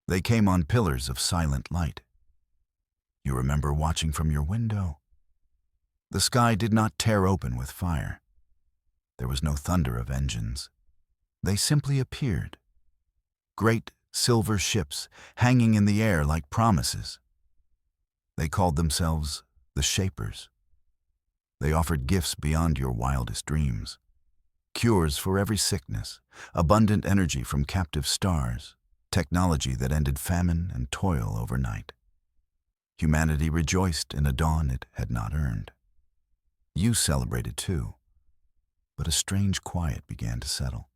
They came on pillars of silent light. You remember watching from your window. The sky did not tear open with fire. There was no thunder of engines. They simply appeared. Great silver ships hanging in the air like promises. They called themselves the Shapers. They offered gifts beyond your wildest dreams. Cures for every sickness, abundant energy from captive stars, technology that ended famine and toil overnight. Humanity rejoiced in a dawn it had not earned. You celebrated too, but a strange quiet began to settle.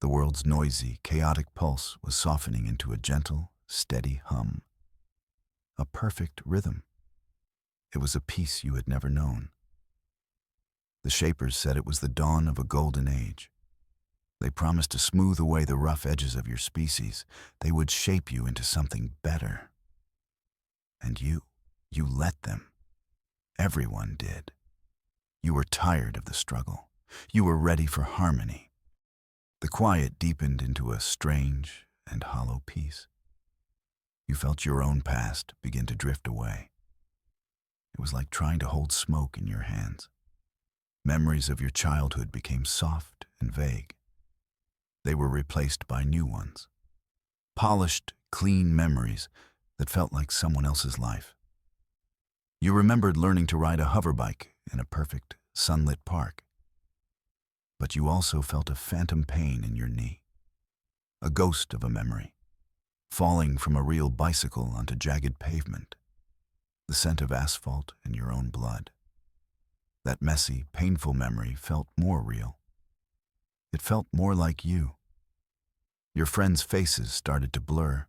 The world's noisy, chaotic pulse was softening into a gentle, steady hum. A perfect rhythm. It was a peace you had never known. The Shapers said it was the dawn of a golden age. They promised to smooth away the rough edges of your species. They would shape you into something better. And you let them. Everyone did. You were tired of the struggle. You were ready for harmony. The quiet deepened into a strange and hollow peace. You felt your own past begin to drift away. It was like trying to hold smoke in your hands. Memories of your childhood became soft and vague. They were replaced by new ones. Polished, clean memories that felt like someone else's life. You remembered learning to ride a hoverbike in a perfect, sunlit park. But you also felt a phantom pain in your knee. A ghost of a memory. Falling from a real bicycle onto jagged pavement. The scent of asphalt and your own blood. That messy, painful memory felt more real. It felt more like you. Your friends' faces started to blur.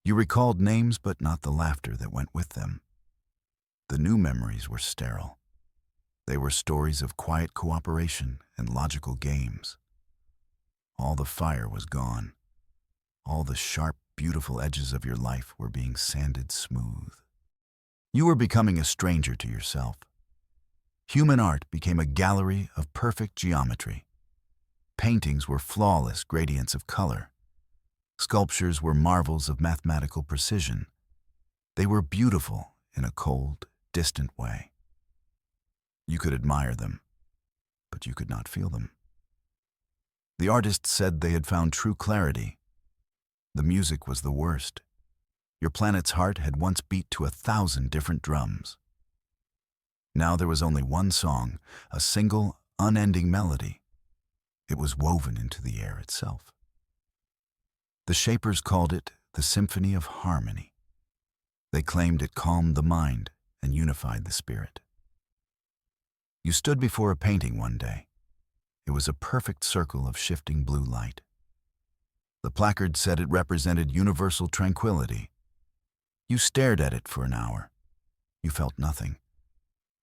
You recalled names but not the laughter that went with them. The new memories were sterile. They were stories of quiet cooperation and logical games. All the fire was gone. All the sharp, beautiful edges of your life were being sanded smooth. You were becoming a stranger to yourself. Human art became a gallery of perfect geometry. Paintings were flawless gradients of color. Sculptures were marvels of mathematical precision. They were beautiful in a cold, distant way. You could admire them, but you could not feel them. The artists said they had found true clarity. The music was the worst. Your planet's heart had once beat to 1,000 different drums. Now there was only one song, a single, unending melody. It was woven into the air itself. The Shapers called it the Symphony of Harmony. They claimed it calmed the mind and unified the spirit. You stood before a painting one day. It was a perfect circle of shifting blue light. The placard said it represented universal tranquility. You stared at it for an hour. You felt nothing.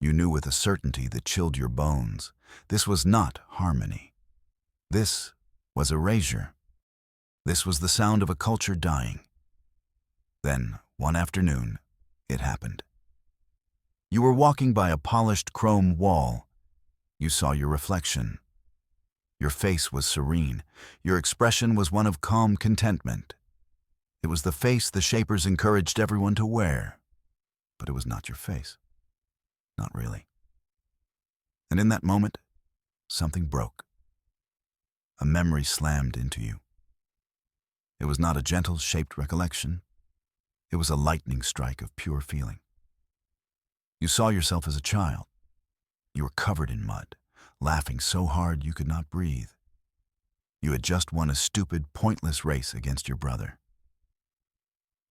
You knew with a certainty that chilled your bones. This was not harmony. This was erasure. This was the sound of a culture dying. Then, one afternoon, it happened. You were walking by a polished chrome wall. You saw your reflection. Your face was serene. Your expression was one of calm contentment. It was the face the Shapers encouraged everyone to wear. But it was not your face. Not really. And in that moment, something broke. A memory slammed into you. It was not a gentle, shaped recollection. It was a lightning strike of pure feeling. You saw yourself as a child. You were covered in mud, laughing so hard you could not breathe. You had just won a stupid, pointless race against your brother.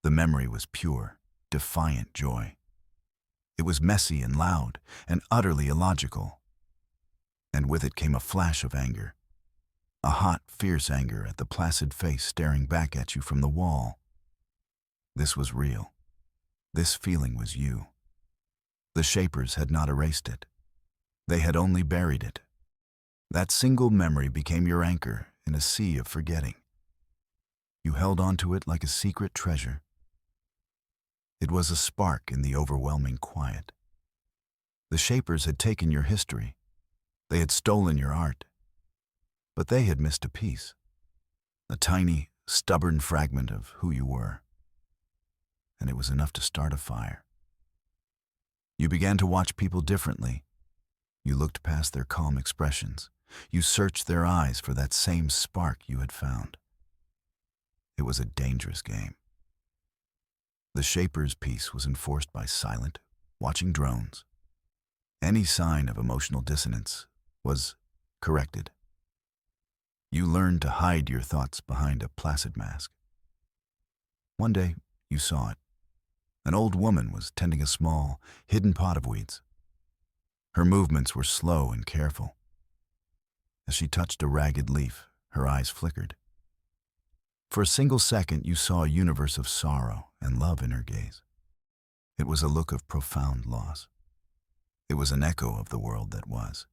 The memory was pure, defiant joy. It was messy and loud and utterly illogical. And with it came a flash of anger. A hot, fierce anger at the placid face staring back at you from the wall. This was real. This feeling was you. The Shapers had not erased it. They had only buried it. That single memory became your anchor in a sea of forgetting. You held onto it like a secret treasure. It was a spark in the overwhelming quiet. The Shapers had taken your history. They had stolen your art. But they had missed a piece. A tiny, stubborn fragment of who you were, and it was enough to start a fire. You began to watch people differently. You looked past their calm expressions. You searched their eyes for that same spark you had found. It was a dangerous game. The Shaper's peace was enforced by silent, watching drones. Any sign of emotional dissonance was corrected. You learned to hide your thoughts behind a placid mask. One day, you saw it. An old woman was tending a small, hidden pot of weeds. Her movements were slow and careful. As she touched a ragged leaf, her eyes flickered. For a single second, you saw a universe of sorrow and love in her gaze. It was a look of profound loss. It was an echo of the world that was.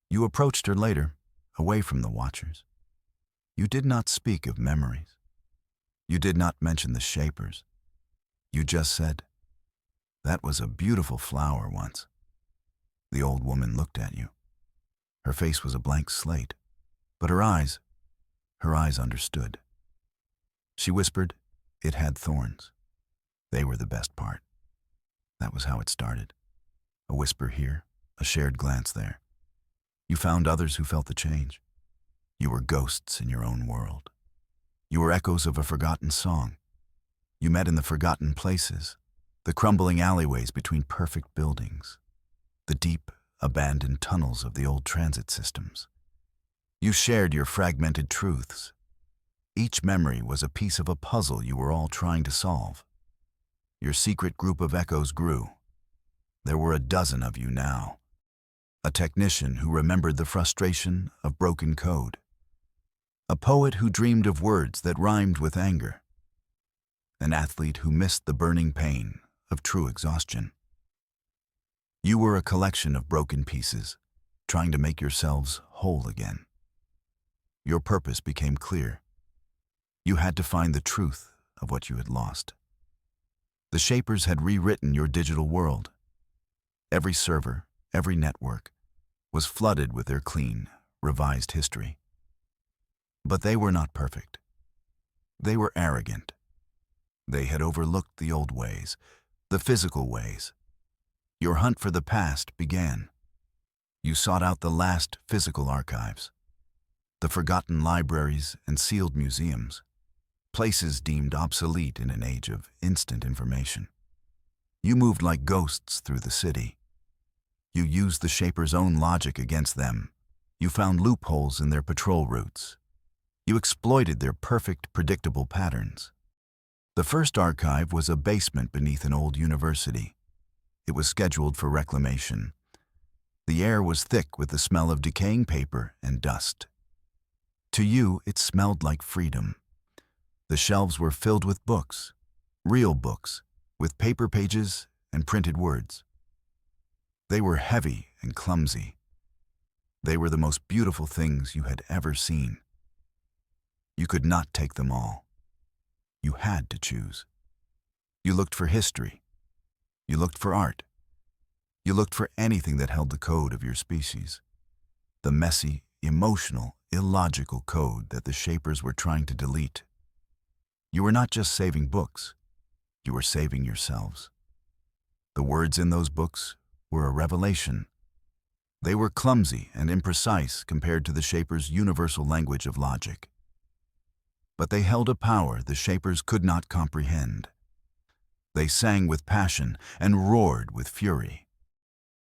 You approached her later, away from the watchers. You did not speak of memories. You did not mention the Shapers. You just said, "That was a beautiful flower once." The old woman looked at you. Her face was a blank slate, but her eyes understood. She whispered, "It had thorns. They were the best part." That was how it started. A whisper here, a shared glance there. You found others who felt the change. You were ghosts in your own world. You were echoes of a forgotten song. You met in the forgotten places, the crumbling alleyways between perfect buildings, the deep, abandoned tunnels of the old transit systems. You shared your fragmented truths. Each memory was a piece of a puzzle you were all trying to solve. Your secret group of echoes grew. There were a dozen of you now. A technician who remembered the frustration of broken code. A poet who dreamed of words that rhymed with anger. An athlete who missed the burning pain of true exhaustion. You were a collection of broken pieces, trying to make yourselves whole again. Your purpose became clear. You had to find the truth of what you had lost. The Shapers had rewritten your digital world. Every server, every network, was flooded with their clean, revised history. But they were not perfect. They were arrogant. They had overlooked the old ways, the physical ways. Your hunt for the past began. You sought out the last physical archives, the forgotten libraries and sealed museums, places deemed obsolete in an age of instant information. You moved like ghosts through the city. You used the Shapers' own logic against them. You found loopholes in their patrol routes. You exploited their perfect, predictable patterns. The first archive was a basement beneath an old university. It was scheduled for reclamation. The air was thick with the smell of decaying paper and dust. To you, it smelled like freedom. The shelves were filled with books, real books, with paper pages and printed words. They were heavy and clumsy. They were the most beautiful things you had ever seen. You could not take them all. You had to choose. You looked for history. You looked for art. You looked for anything that held the code of your species. The messy, emotional, illogical code that the Shapers were trying to delete. You were not just saving books. You were saving yourselves. The words in those books were a revelation. They were clumsy and imprecise compared to the Shapers' universal language of logic. But they held a power the Shapers could not comprehend. They sang with passion and roared with fury.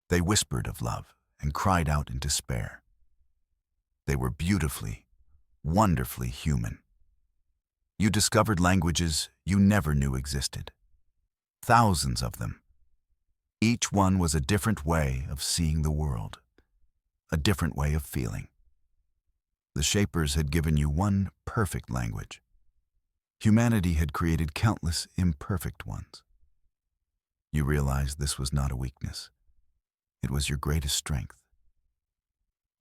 They whispered of love and cried out in despair. They were beautifully, wonderfully human. You discovered languages you never knew existed. Thousands of them. Each one was a different way of seeing the world, a different way of feeling. The Shapers had given you one perfect language. Humanity had created countless imperfect ones. You realized this was not a weakness. It was your greatest strength.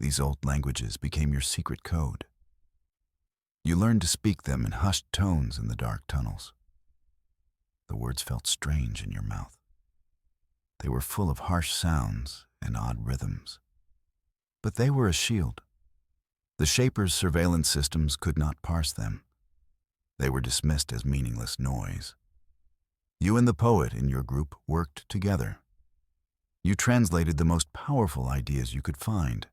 These old languages became your secret code. You learned to speak them in hushed tones in the dark tunnels. The words felt strange in your mouth. They were full of harsh sounds and odd rhythms. But they were a shield. The Shapers' surveillance systems could not parse them. They were dismissed as meaningless noise. You and the poet in your group worked together. You translated the most powerful ideas you could find.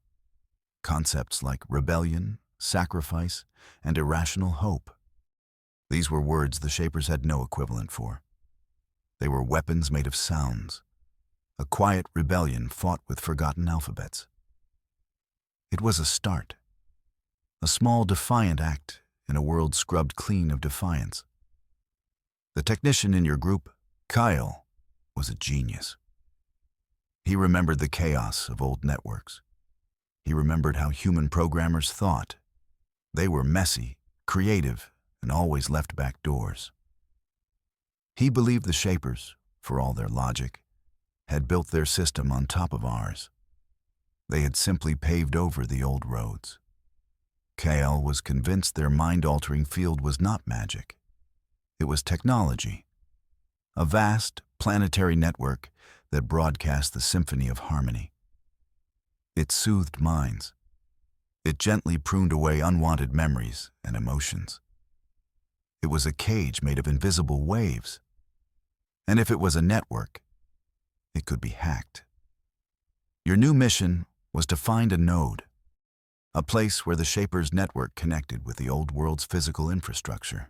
Concepts like rebellion, sacrifice, and irrational hope. These were words the Shapers had no equivalent for. They were weapons made of sounds. A quiet rebellion fought with forgotten alphabets. It was a start. A small defiant act in a world scrubbed clean of defiance. The technician in your group, Kyle, was a genius. He remembered the chaos of old networks. He remembered how human programmers thought. They were messy, creative, and always left back doors. He believed the Shapers, for all their logic, had built their system on top of ours. They had simply paved over the old roads. Kyle was convinced their mind-altering field was not magic. It was technology. A vast, planetary network that broadcast the symphony of harmony. It soothed minds. It gently pruned away unwanted memories and emotions. It was a cage made of invisible waves. And if it was a network, it could be hacked. Your new mission was to find a node, a place where the Shapers' network connected with the old world's physical infrastructure.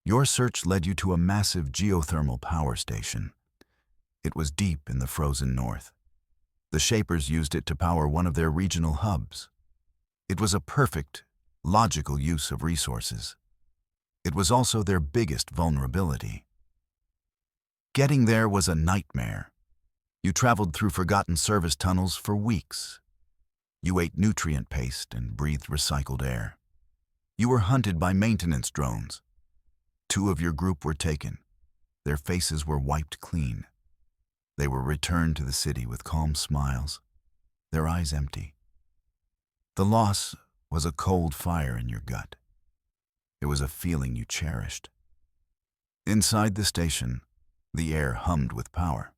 Your search led you to a massive geothermal power station. It was deep in the frozen north. The Shapers used it to power one of their regional hubs. It was a perfect, logical use of resources. It was also their biggest vulnerability. Getting there was a nightmare. You traveled through forgotten service tunnels for weeks. You ate nutrient paste and breathed recycled air. You were hunted by maintenance drones. 2 of your group were taken. Their faces were wiped clean. They were returned to the city with calm smiles, their eyes empty. The loss was a cold fire in your gut. It was a feeling you cherished. Inside the station, the air hummed with power.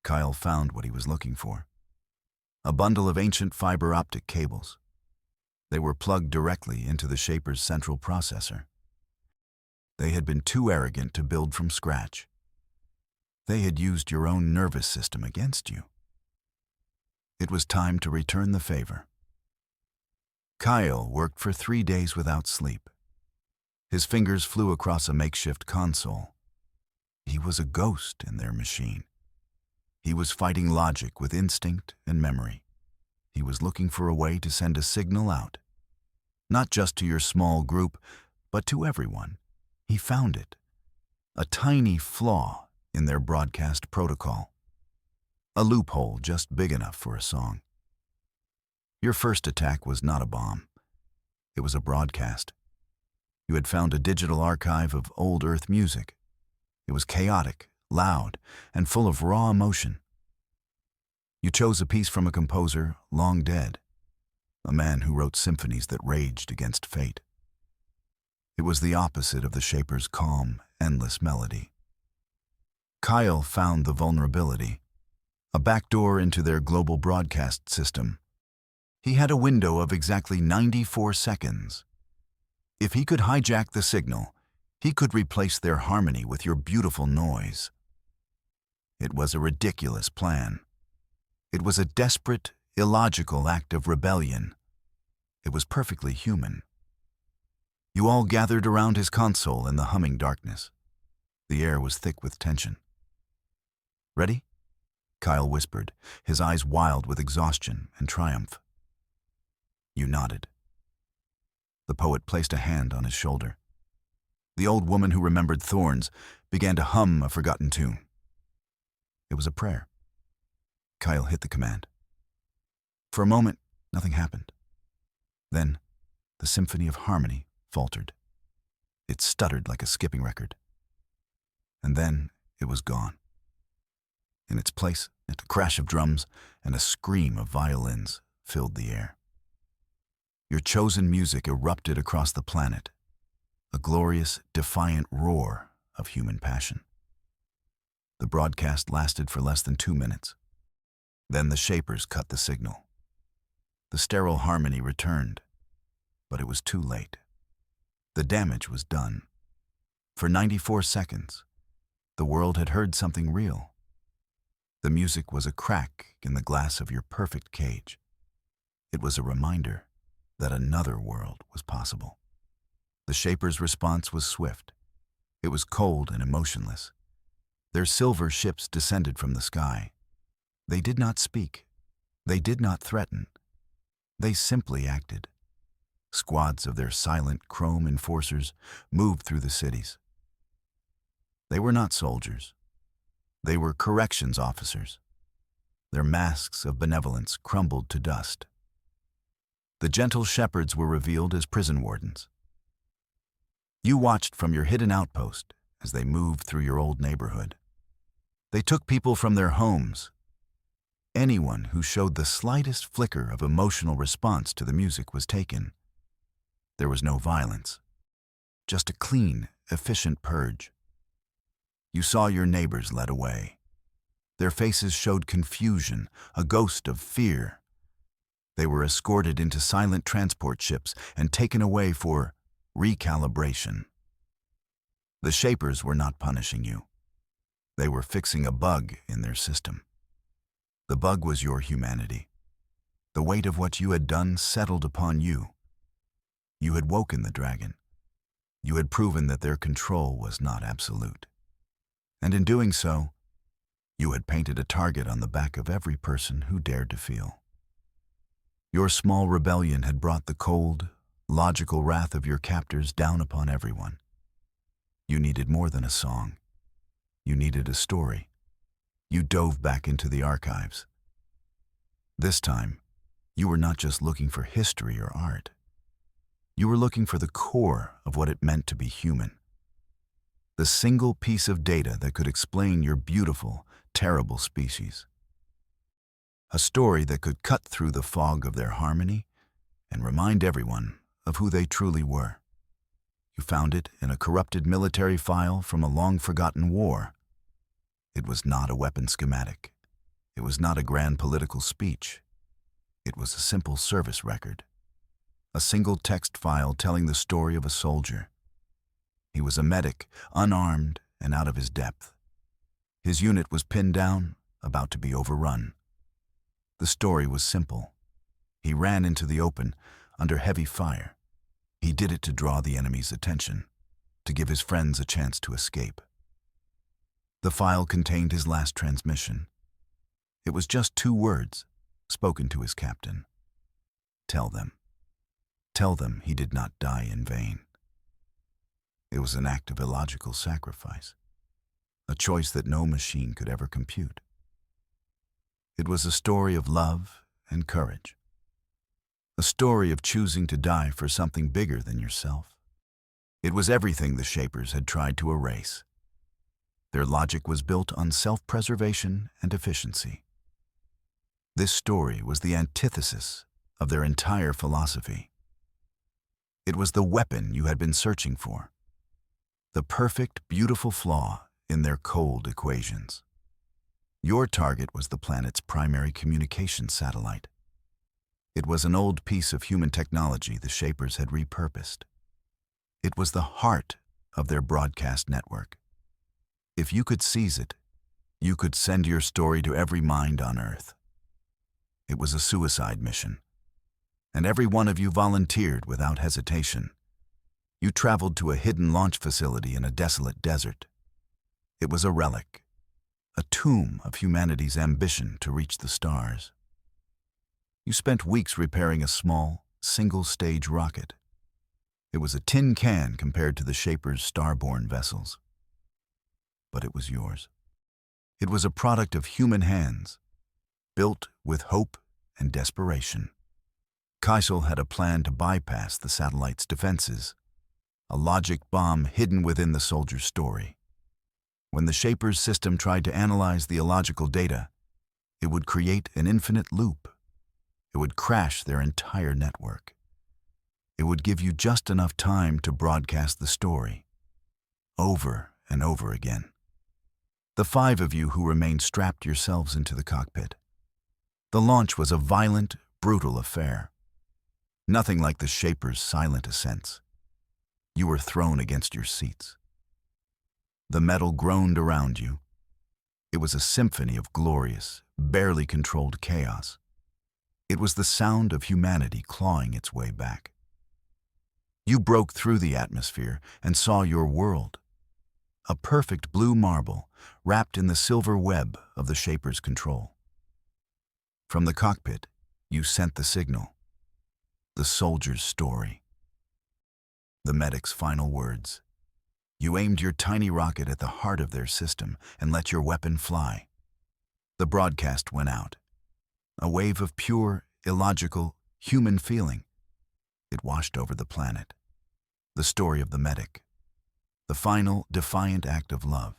Kyle found what he was looking for. A bundle of ancient fiber optic cables. They were plugged directly into the Shapers' central processor. They had been too arrogant to build from scratch. They had used your own nervous system against you. It was time to return the favor. Kyle worked for 3 days without sleep. His fingers flew across a makeshift console. He was a ghost in their machine. He was fighting logic with instinct and memory. He was looking for a way to send a signal out. Not just to your small group, but to everyone. He found it. A tiny flaw in their broadcast protocol. A loophole just big enough for a song. Your first attack was not a bomb. It was a broadcast. You had found a digital archive of old Earth music. It was chaotic, loud, and full of raw emotion. You chose a piece from a composer long dead, a man who wrote symphonies that raged against fate. It was the opposite of the Shapers' calm, endless melody. Kyle found the vulnerability, a backdoor into their global broadcast system. He had a window of exactly 94 seconds. If he could hijack the signal, he could replace their harmony with your beautiful noise. It was a ridiculous plan. It was a desperate, illogical act of rebellion. It was perfectly human. You all gathered around his console in the humming darkness. The air was thick with tension. "Ready?" Kyle whispered, his eyes wild with exhaustion and triumph. You nodded. The poet placed a hand on his shoulder. The old woman who remembered thorns began to hum a forgotten tune. It was a prayer. Kyle hit the command. For a moment, nothing happened. Then, the symphony of harmony faltered. It stuttered like a skipping record. And then it was gone. In its place, a crash of drums and a scream of violins filled the air. Your chosen music erupted across the planet, a glorious, defiant roar of human passion. The broadcast lasted for less than 2 minutes. Then the Shapers cut the signal. The sterile harmony returned, but it was too late. The damage was done. For 94 seconds, the world had heard something real. The music was a crack in the glass of your perfect cage. It was a reminder that another world was possible. The Shapers' response was swift. It was cold and emotionless. Their silver ships descended from the sky. They did not speak. They did not threaten. They simply acted. Squads of their silent chrome enforcers moved through the cities. They were not soldiers. They were corrections officers. Their masks of benevolence crumbled to dust. The gentle shepherds were revealed as prison wardens. You watched from your hidden outpost as they moved through your old neighborhood. They took people from their homes. Anyone who showed the slightest flicker of emotional response to the music was taken. There was no violence, just a clean, efficient purge. You saw your neighbors led away. Their faces showed confusion, a ghost of fear. They were escorted into silent transport ships and taken away for recalibration. The Shapers were not punishing you. They were fixing a bug in their system. The bug was your humanity. The weight of what you had done settled upon you. You had woken the dragon. You had proven that their control was not absolute. And in doing so, you had painted a target on the back of every person who dared to feel. Your small rebellion had brought the cold, logical wrath of your captors down upon everyone. You needed more than a song. You needed a story. You dove back into the archives. This time, you were not just looking for history or art. You were looking for the core of what it meant to be human. The single piece of data that could explain your beautiful, terrible species. A story that could cut through the fog of their harmony and remind everyone of who they truly were. You found it in a corrupted military file from a long-forgotten war. It was not a weapon schematic. It was not a grand political speech. It was a simple service record. A single text file telling the story of a soldier. He was a medic, unarmed and out of his depth. His unit was pinned down, about to be overrun. The story was simple. He ran into the open, under heavy fire. He did it to draw the enemy's attention, to give his friends a chance to escape. The file contained his last transmission. It was just 2 words, spoken to his captain. Tell them. Tell them he did not die in vain. It was an act of illogical sacrifice, a choice that no machine could ever compute. It was a story of love and courage, a story of choosing to die for something bigger than yourself. It was everything the Shapers had tried to erase. Their logic was built on self-preservation and efficiency. This story was the antithesis of their entire philosophy. It was the weapon you had been searching for, the perfect, beautiful flaw in their cold equations. Your target was the planet's primary communication satellite. It was an old piece of human technology the Shapers had repurposed. It was the heart of their broadcast network. If you could seize it, you could send your story to every mind on Earth. It was a suicide mission, and every one of you volunteered without hesitation. You traveled to a hidden launch facility in a desolate desert. It was a relic, a tomb of humanity's ambition to reach the stars. You spent weeks repairing a small, single-stage rocket. It was a tin can compared to the Shapers' star-borne vessels. But it was yours. It was a product of human hands, built with hope and desperation. Kaisel had a plan to bypass the satellite's defenses, a logic bomb hidden within the soldier's story. When the Shapers' system tried to analyze the illogical data, it would create an infinite loop. It would crash their entire network. It would give you just enough time to broadcast the story, over and over again. The 5 of you who remained strapped yourselves into the cockpit. The launch was a violent, brutal affair. Nothing like the Shapers' silent ascents. You were thrown against your seats. The metal groaned around you. It was a symphony of glorious, barely controlled chaos. It was the sound of humanity clawing its way back. You broke through the atmosphere and saw your world, a perfect blue marble wrapped in the silver web of the Shaper's control. From the cockpit, you sent the signal, the soldier's story, the medic's final words. You aimed your tiny rocket at the heart of their system and let your weapon fly. The broadcast went out, a wave of pure, illogical, human feeling. It washed over the planet. The story of the medic, the final, defiant act of love.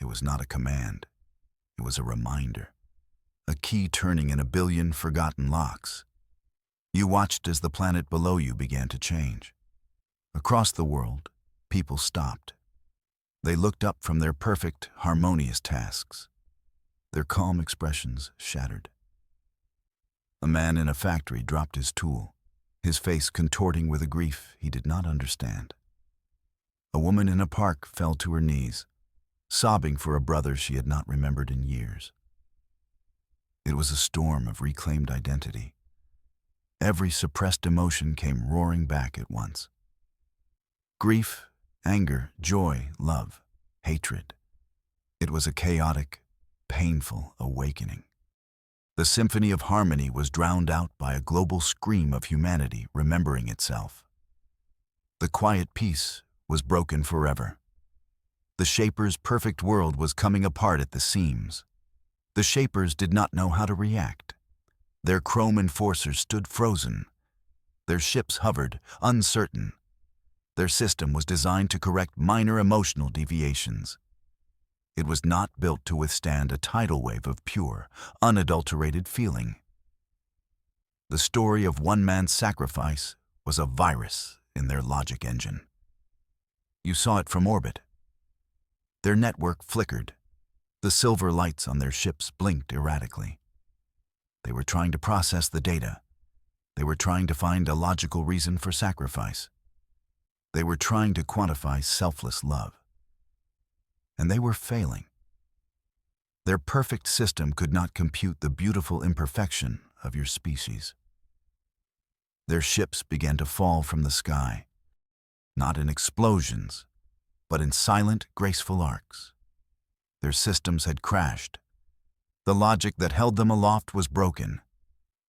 It was not a command. It was a reminder, a key turning in a billion forgotten locks. You watched as the planet below you began to change. Across the world, people stopped. They looked up from their perfect, harmonious tasks. Their calm expressions shattered. A man in a factory dropped his tool, his face contorting with a grief he did not understand. A woman in a park fell to her knees, sobbing for a brother she had not remembered in years. It was a storm of reclaimed identity. Every suppressed emotion came roaring back at once. Grief, anger, joy, love, hatred. It was a chaotic, painful awakening. The symphony of harmony was drowned out by a global scream of humanity remembering itself. The quiet peace was broken forever. The Shaper's perfect world was coming apart at the seams. The Shapers did not know how to react. Their chrome enforcers stood frozen. Their ships hovered, uncertain. Their system was designed to correct minor emotional deviations. It was not built to withstand a tidal wave of pure, unadulterated feeling. The story of one man's sacrifice was a virus in their logic engine. You saw it from orbit. Their network flickered. The silver lights on their ships blinked erratically. They were trying to process the data. They were trying to find a logical reason for sacrifice. They were trying to quantify selfless love. And they were failing. Their perfect system could not compute the beautiful imperfection of your species. Their ships began to fall from the sky, not in explosions, but in silent, graceful arcs. Their systems had crashed. The logic that held them aloft was broken.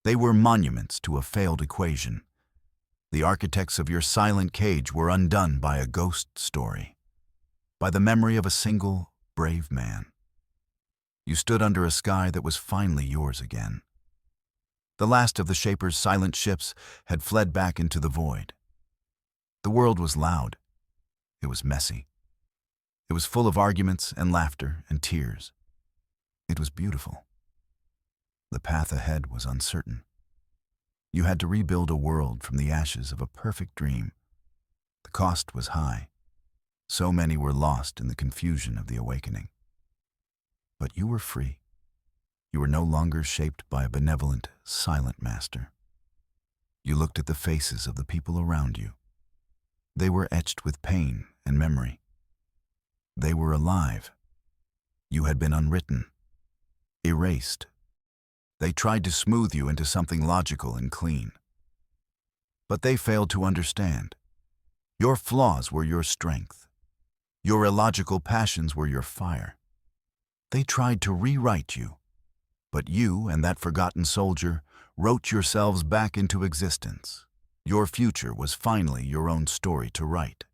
They were monuments to a failed equation. The architects of your silent cage were undone by a ghost story, by the memory of a single, brave man. You stood under a sky that was finally yours again. The last of the Shaper's silent ships had fled back into the void. The world was loud. It was messy. It was full of arguments and laughter and tears. It was beautiful. The path ahead was uncertain. You had to rebuild a world from the ashes of a perfect dream. The cost was high. So many were lost in the confusion of the awakening. But you were free. You were no longer shaped by a benevolent, silent master. You looked at the faces of the people around you. They were etched with pain and memory. They were alive. You had been unwritten, erased. They tried to smooth you into something logical and clean. But they failed to understand. Your flaws were your strength. Your illogical passions were your fire. They tried to rewrite you, but you and that forgotten soldier wrote yourselves back into existence. Your future was finally your own story to write.